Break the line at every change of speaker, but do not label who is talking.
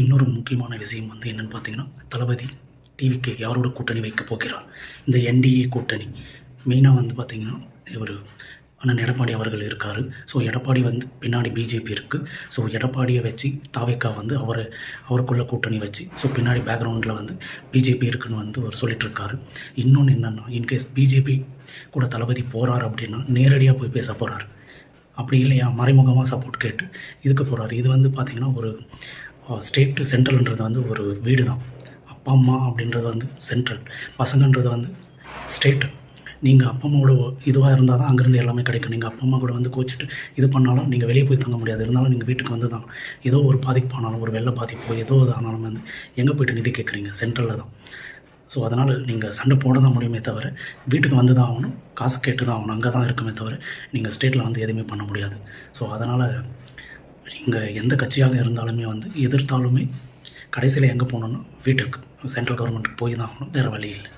இன்னொரு முக்கியமான விஷயம் வந்து என்னென்னு பார்த்தீங்கன்னா, தளபதி டிவிக்கு யாரோட கூட்டணி வைக்க போகிறார்? இந்த என்டிஏ கூட்டணி மெயினாக வந்து பார்த்தீங்கன்னா, இவர் அண்ணன் எடப்பாடி அவர்கள் இருக்கார். ஸோ எடப்பாடி வந்து பின்னாடி பிஜேபி இருக்குது. ஸோ எடப்பாடியை வச்சு தாவேக்கா வந்து அவருக்குள்ள கூட்டணி வச்சு, ஸோ பின்னாடி பேக்ரவுண்டில் வந்து பிஜேபி இருக்குன்னு வந்து அவர் சொல்லிட்டுருக்காரு. இன்னொன்று என்னென்னா, இன்கேஸ் பிஜேபி கூட தளபதி போகிறார் அப்படின்னா நேரடியாக போய் பேச போகிறார். அப்படி இல்லையா மறைமுகமாக சப்போர்ட் கேட்டு இதுக்கு போகிறாரு. இது வந்து பார்த்திங்கன்னா ஒரு ஸ்டேட்டு சென்ட்ரல்ன்றது வந்து ஒரு வீடு தான். அப்பா அம்மா அப்படின்றது வந்து சென்ட்ரல், பசங்கன்றது வந்து ஸ்டேட்டு. நீங்கள் அப்பா அம்மாவோட இதுவாக இருந்தால் தான் அங்கேருந்து எல்லாமே கிடைக்கும். நீங்கள் அப்பா அம்மா கூட வந்து கோச்சிட்டு இது பண்ணாலும் நீங்கள் வெளியே போய் தங்க முடியாது. இருந்தாலும் நீங்கள் வீட்டுக்கு வந்து தான் ஏதோ ஒரு பாதிப்பானாலும், ஒரு வெள்ள பாதிப்போ ஏதோ இது ஆனாலும் வந்து எங்கே போய்ட்டு நிதி கேட்குறீங்க? சென்ட்ரலில் தான். ஸோ அதனால் நீங்கள் சண்டை போட தான் முடியுமே தவிர வீட்டுக்கு வந்து தான் ஆகணும், காசு கேட்டு தான் ஆகணும். அங்கே தான் இருக்குமே தவிர நீங்கள் ஸ்டேட்டில் வந்து எதுவுமே பண்ண முடியாது. ஸோ அதனால் நீங்கள் எந்த கட்சியாக இருந்தாலுமே வந்து எதிர்த்தாலுமே கடைசியில் எங்கே போகணுன்னா வீட்டுக்கு, சென்ட்ரல் கவர்மெண்ட்டுக்கு போய் தான் ஆகணும். வேறு வழி இல்லை.